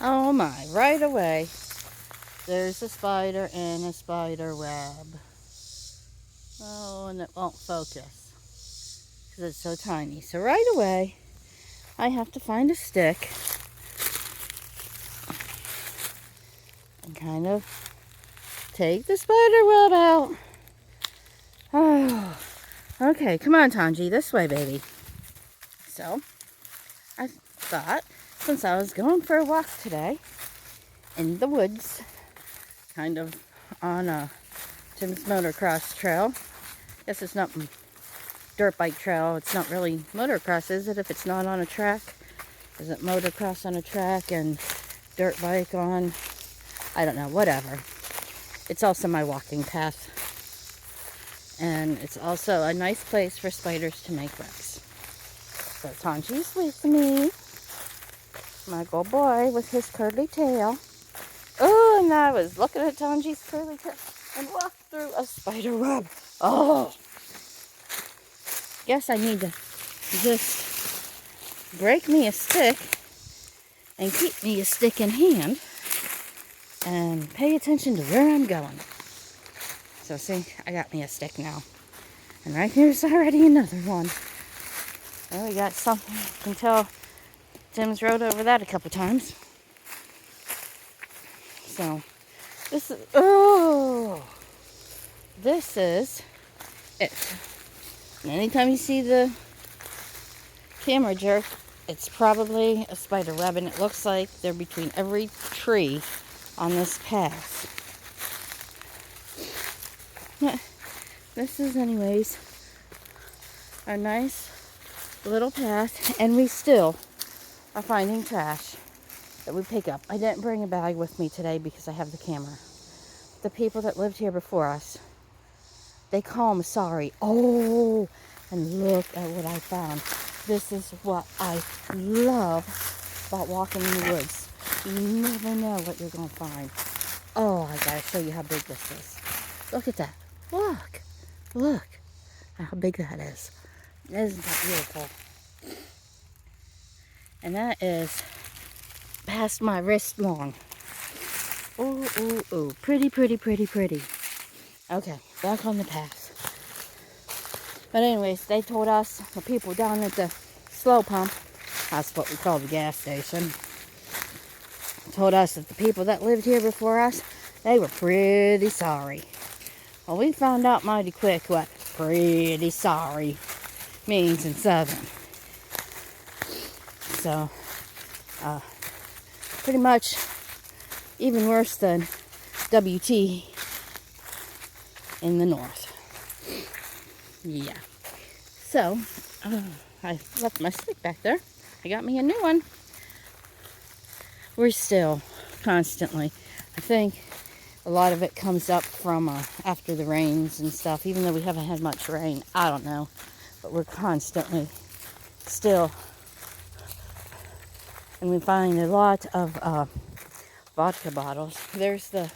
Oh my, right away. There's a spider in a spider web. Oh, and it won't focus because it's so tiny. So right away, I have to find a stick and kind of take the spider web out. Oh, okay, come on, Tanji, this way, baby. So, I thought, since I was going for a walk today in the woods, kind of on a Tim's motocross trail. Guess it's not dirt bike trail. It's not really motocross, is it, if it's not on a track? Is it motocross on a track and dirt bike on, I don't know, whatever. It's also my walking path. And it's also a nice place for spiders to make webs. So Tanji's with me. My good boy with his curly tail. Oh, and I was looking at Tanji's curly tail and walked through a spider web. Oh! Guess I need to just break me a stick and keep me a stick in hand and pay attention to where I'm going. So see, I got me a stick now. And right here's already another one. Oh, we got something. You can tell Tim's rode over that a couple times. So, this is it. And anytime you see the camera jerk, it's probably a spider web, and it looks like they're between every tree on this path. This is anyways a nice little path, and we still are finding trash that we pick up. I didn't bring a bag with me today because I have the camera. The people that lived here before us, they call them sorry. Oh, and look at what I found. This is what I love about walking in the woods. You never know what you're going to find. Oh, I gotta show you how big this is. Look at that. Look how big that is. Isn't that beautiful? And that is past my wrist long. Ooh. Pretty. Okay, back on the path. But anyways, they told us, the people down at the slow pump, that's what we call the gas station, told us that the people that lived here before us, they were pretty sorry. Well, we found out mighty quick what pretty sorry means in Southern. So, pretty much even worse than WT in the north. Yeah. So, I left my stick back there. I got me a new one. We're still constantly, I think a lot of it comes up from after the rains and stuff, even though we haven't had much rain. I don't know. But we're constantly still, and we find a lot of vodka bottles. There's the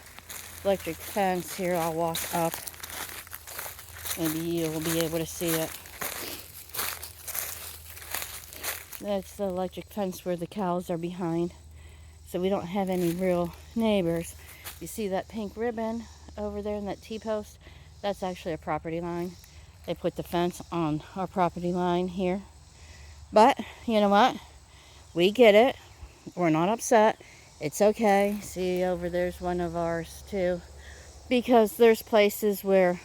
electric fence here. I'll walk up. Maybe you'll be able to see it. That's the electric fence where the cows are behind. So we don't have any real neighbors. You see that pink ribbon over there in that T-post? That's actually a property line. They put the fence on our property line here. But, you know what? We get it. We're not upset. It's okay. See, over there's one of ours too. Because there's places where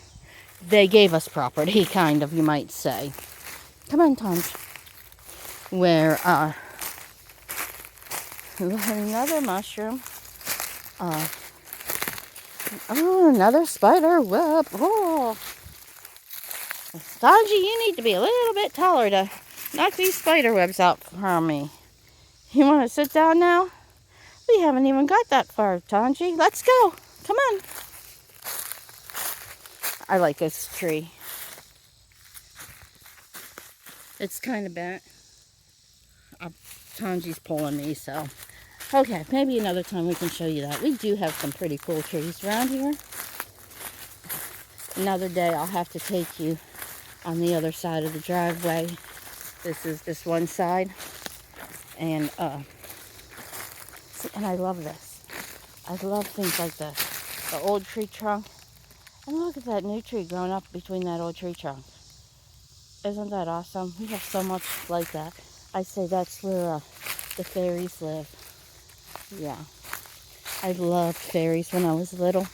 they gave us property, kind of, you might say. Come on, Tom. Where, we have another mushroom. Oh, another spider web. Oh. Tanji, you need to be a little bit taller to knock these spider webs out from me. You want to sit down now? We haven't even got that far, Tanji. Let's go. Come on. I like this tree. It's kind of bent. Tanji's pulling me, so. Okay, maybe another time we can show you that. We do have some pretty cool trees around here. Another day I'll have to take you on the other side of the driveway. This is this one side. And See, and I love this. I love things like this. The old tree trunk. And look at that new tree growing up between that old tree trunk. Isn't that awesome? We have so much like that. I say that's where the fairies live. Yeah. I loved fairies when I was little.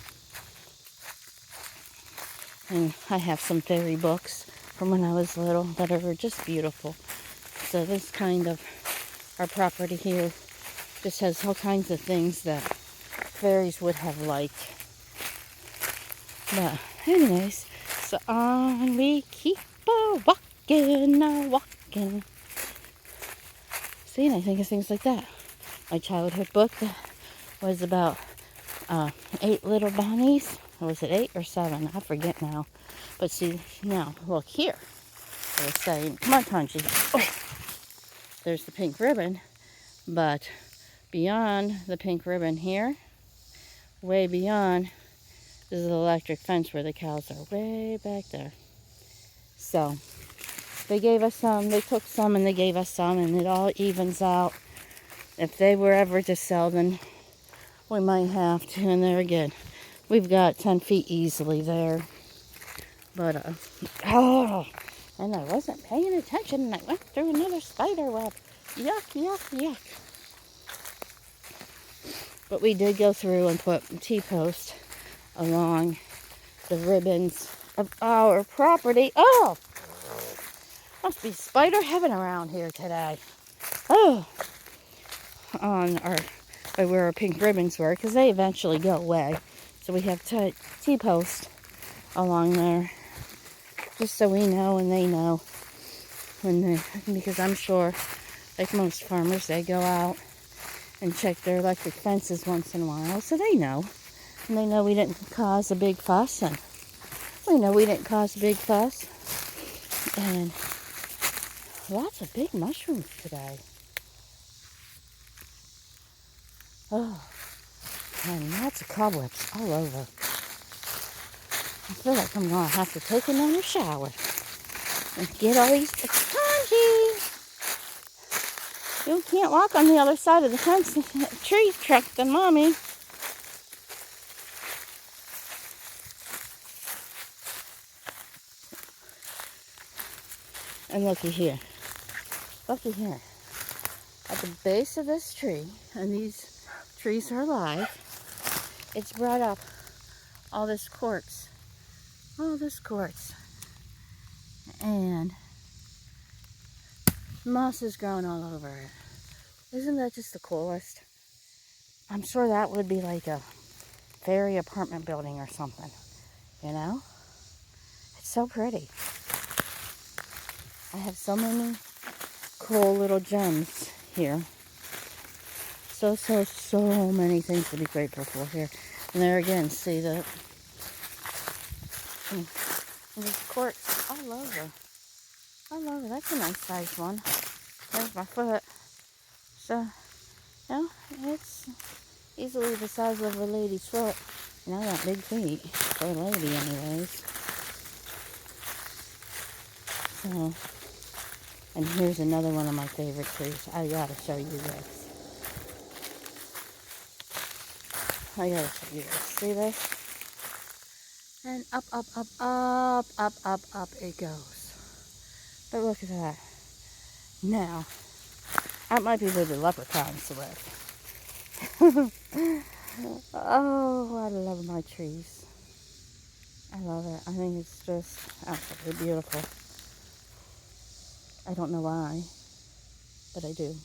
And I have some fairy books from when I was little that are just beautiful. So this kind of, our property here just has all kinds of things that fairies would have liked. But anyways, so on we keep walking. See, and I think of things like that. My childhood book that was about 8 little bunnies. Or was it 8 or 7? I forget now. But see, now, look here. I was saying, come on, Tanji. Oh, there's the pink ribbon. But beyond the pink ribbon here, way beyond, is the electric fence where the cows are way back there. So, they gave us some, they took some and they gave us some, and it all evens out. If they were ever to sell, then we might have to, and there again. We've got 10 feet easily there. But, and I wasn't paying attention, and I went through another spider web. Yuck, yuck, yuck. But we did go through and put T-posts along the ribbons of our property. Oh! Must be spider heaven around here today. Oh! On where our pink ribbons were, because they eventually go away. So we have T-posts along there, just so we know and they know. Because I'm sure, like most farmers, they go out and check their electric fences once in a while, so they know. And they know we didn't cause a big fuss, and we know we didn't cause a big fuss. And lots of big mushrooms today. Oh, and lots of cobwebs all over. I feel like I'm going to have to take another shower and get all these. Tanji! You can't walk on the other side of the fence, tree trunk than Mommy. And looky here. Looky here. At the base of this tree, and these trees are alive, it's brought up all this quartz. All this quartz. And moss is growing all over it. Isn't that just the coolest? I'm sure that would be like a fairy apartment building or something. You know? It's so pretty. I have so many cool little gems here. So many things to be grateful for here. And there again, see the there's quartz all over. All over. That's a nice sized one. There's my foot. So, you know, it's easily the size of a lady's foot. And I got big feet for a lady anyways. So, and here's another one of my favorite trees. I gotta show you this. I gotta show you this. See this? And up it goes. But look at that. Now, that might be where the leprechauns live. Oh, I love my trees. I love it. I think it's just absolutely beautiful. I don't know why, but I do.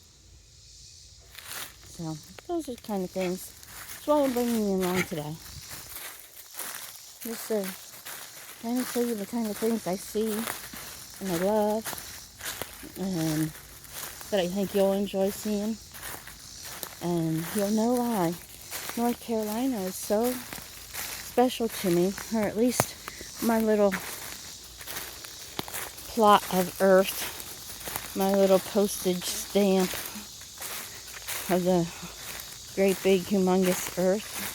So, those are the kind of things. That's why I'm bringing you along today. Just to kind of show you the kind of things I see and I love, and that I think you'll enjoy seeing. And you'll know why North Carolina is so special to me, or at least my little plot of earth, my little postage stamp of the great big humongous earth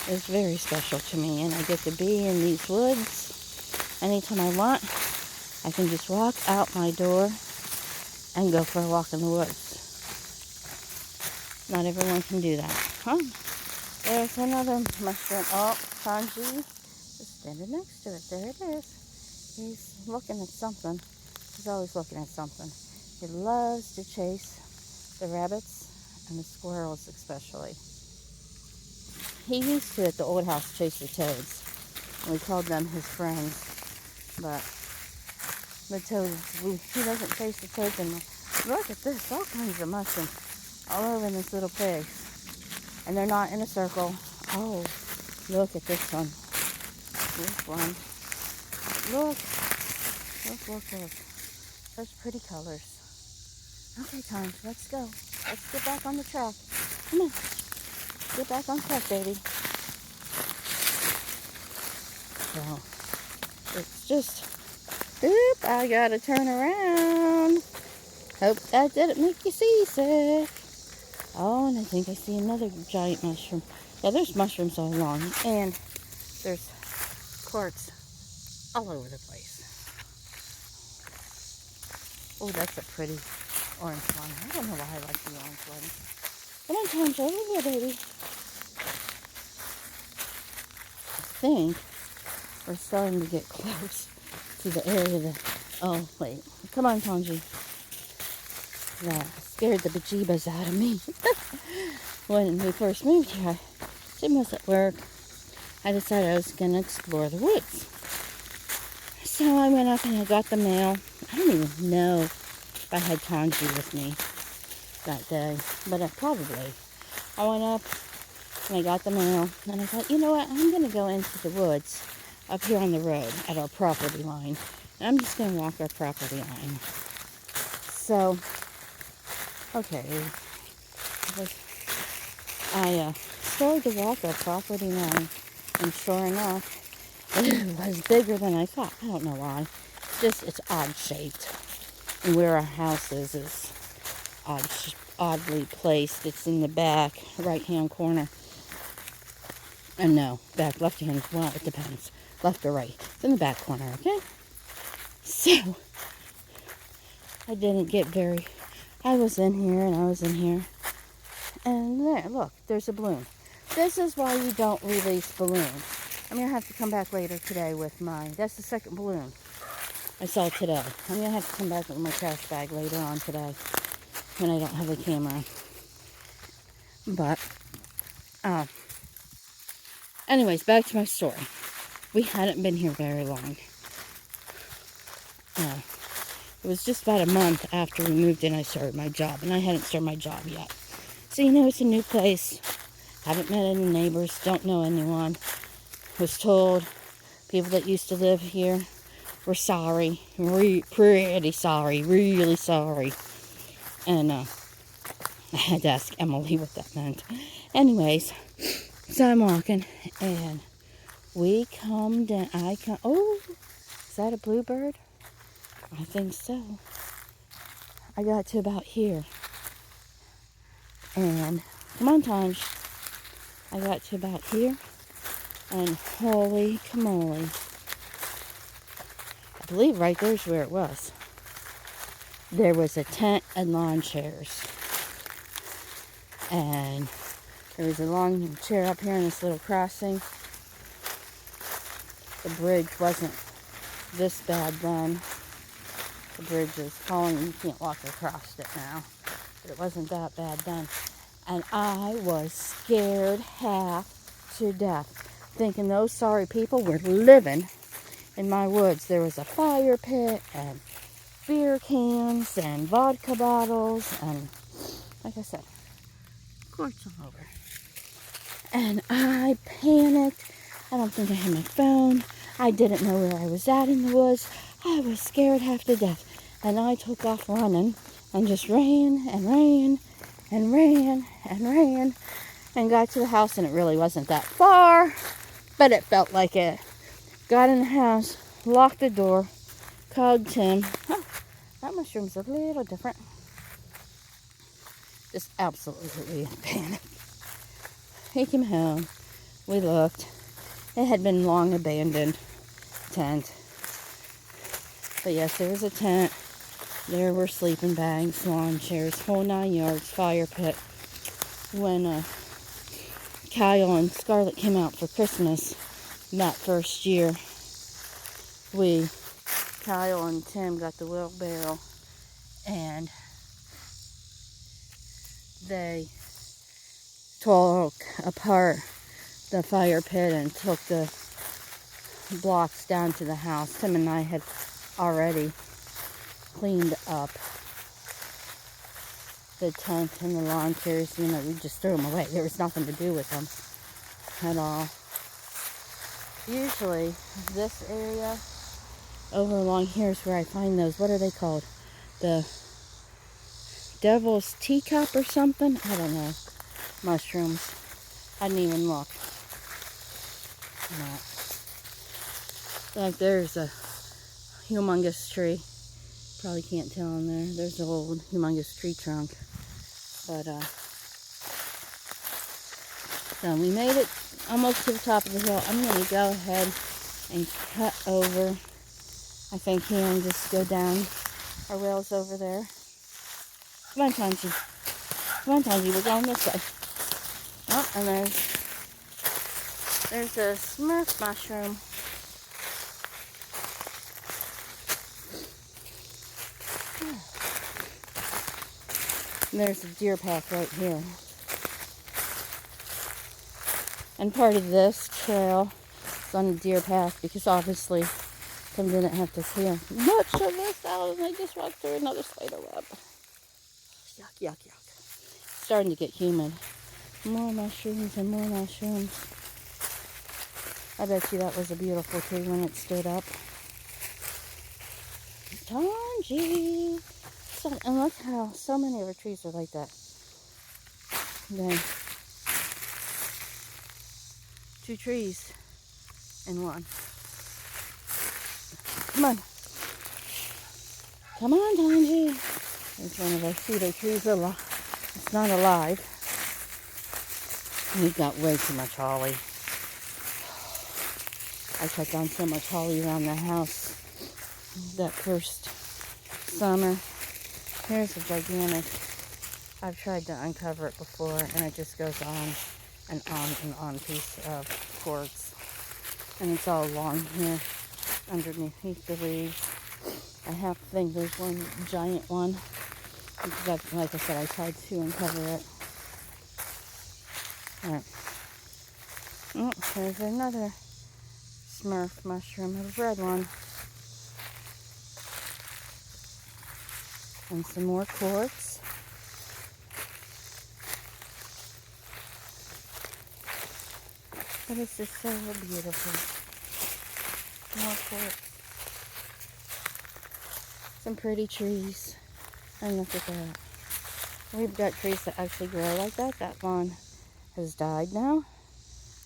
is very special to me. And I get to be in these woods anytime I want. I can just walk out my door and go for a walk in the woods. Not everyone can do that. Huh? There's another mushroom. Oh, Tanji is standing next to it. There it is. He's looking at something. He's always looking at something. He loves to chase the rabbits and the squirrels especially. He used to at the old house chase the toads. We called them his friends. But the toads, he doesn't chase the toads anymore. Look at this, all kinds of mushrooms all over this little place. And they're not in a circle. Oh, look at this one. This one. Look. Look. Such pretty colors. Okay, Tom, let's go. Let's get back on the track. Come on. Get back on track, baby. So, it's just, oop, I gotta turn around. Hope that didn't make you seasick. Oh, and I think I see another giant mushroom. Yeah, there's mushrooms all along, and there's quartz all over the place. Oh, that's a pretty orange one. I don't know why I like the orange one. Come on, Tom, over here, baby. I think we're starting to get close to the area that... Oh, wait. Come on, Tanji. That scared the bejeebas out of me. When we first moved here, Jim was at work. I decided I was going to explore the woods. So I went up and I got the mail. I don't even know if I had Tanji with me that day, but I went up and I got the mail, and I thought, you know what, I'm going to go into the woods up here on the road at our property line, and I'm just going to walk our property line. So, okay, I started to walk our property line, and sure enough, it was bigger than I thought. I don't know why. It's odd shaped. And where our house is oddly placed. It's in the back right-hand corner. And no, back left-hand, well, it depends. Left or right. It's in the back corner, okay? So, I was in here and I was in here. And there, look, there's a balloon. This is why you don't release balloons. I'm going to have to come back later today with that's the second balloon I saw today. I'm going to have to come back with my trash bag later on today when I don't have a camera. But, anyways, back to my story. We hadn't been here very long. It was just about a month after we moved in I started my job, and I hadn't started my job yet. So, it's a new place. Haven't met any neighbors, don't know anyone. Was told people that used to live here were sorry, pretty sorry, really sorry. And I had to ask Emily what that meant. Anyways, so I'm walking, and we come down. Oh, is that a bluebird? I think so. I got to about here. And, come on, Tanj. I got to about here. And holy camole. I believe right there's where it was. There was a tent and lawn chairs. And there was a long chair up here in this little crossing. The bridge wasn't this bad then. The bridge is falling. You can't walk across it now. But it wasn't that bad then. And I was scared half to death, thinking those sorry people were living in my woods. There was a fire pit and beer cans and vodka bottles and, like I said, quartz all over. And I panicked. I don't think I had my phone. I didn't know where I was at in the woods. I was scared half to death. And I took off running and just ran and ran and ran and ran and got to the house, and it really wasn't that far, but it felt like it. Got in the house, locked the door, called Tim. Oh, that mushroom's a little different. Just absolutely in panic. He came home. We looked. It had been long abandoned tent. But yes, there was a tent. There were sleeping bags, lawn chairs, whole 9 yards, fire pit. when Kyle and Scarlett came out for Christmas that first year. Kyle and Tim got the wheelbarrow and they took apart the fire pit and took the blocks down to the house. Tim and I had already cleaned up the tent and the lawn chairs. You know, we just threw them away. There was nothing to do with them at all. Usually this area over along here is where I find those, what are they called? The devil's teacup or something? I don't know. Mushrooms. I didn't even look. No. Like there's a humongous tree. Probably can't tell in there. There's an old humongous tree trunk. But so we made it almost to the top of the hill. I'm going to go ahead and cut over. I think here and just go down our rails over there. Come on, Tanji. Come on, Tanji. We're going this way. Oh, and there's a Smurf mushroom. And there's a deer path right here. And part of this trail is on the deer path because obviously Tim didn't have to see much of this out and they just walked through another spider web. Yuck, yuck, yuck. Starting to get humid. More mushrooms and more mushrooms. I bet you that was a beautiful tree when it stood up. Tanji! So, and look how so many of our trees are like that. Then 2 trees in one. Come on. Come on, Tanji. There's one of our cedar trees alive. It's not alive. We've got way too much holly. I cut down so much holly around the house that first summer. Here's a gigantic. I've tried to uncover it before and it just goes on and on and on piece of quartz. And it's all along here underneath the leaves. I have to think there's one giant one. Because like I said, I tried to uncover it. Alright. Oh, there's another Smurf mushroom, a red one. And some more quartz. But it's just so beautiful. More quartz. Some pretty trees. And look at that. We've got trees that actually grow like that. That one has died now.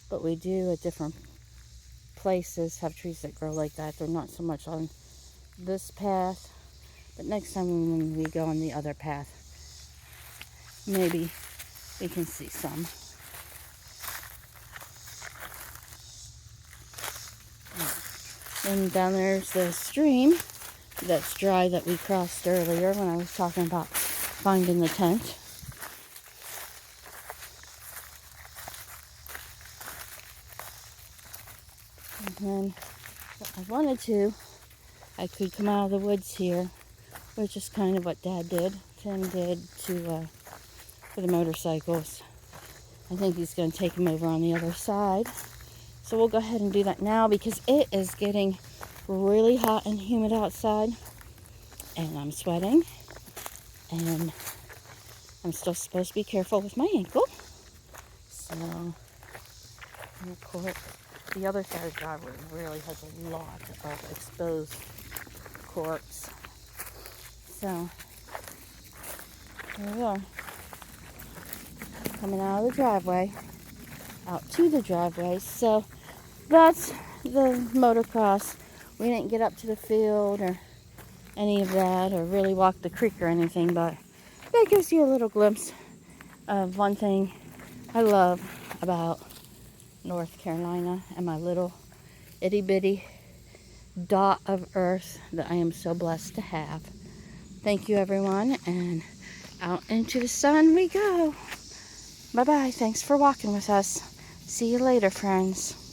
But we do at different places have trees that grow like that. They're not so much on this path. But next time when we go on the other path, maybe we can see some. And down there's the stream that's dry that we crossed earlier when I was talking about finding the tent. And then if I wanted to, I could come out of the woods here, which is kind of what Dad did. Tim did for the motorcycles. I think he's going to take them over on the other side. So we'll go ahead and do that now because it is getting really hot and humid outside. And I'm sweating. And I'm still supposed to be careful with my ankle. So, of course, the other side of the driveway really has a lot of exposed quartz. So, here we are. Coming out of the driveway. Out to the driveway. So, that's the motocross. We didn't get up to the field or any of that or really walk the creek or anything, but that gives you a little glimpse of one thing I love about North Carolina and my little itty bitty dot of earth that I am so blessed to have. Thank you, everyone, and out into the sun we go. Bye-bye. Thanks for walking with us. See you later, friends.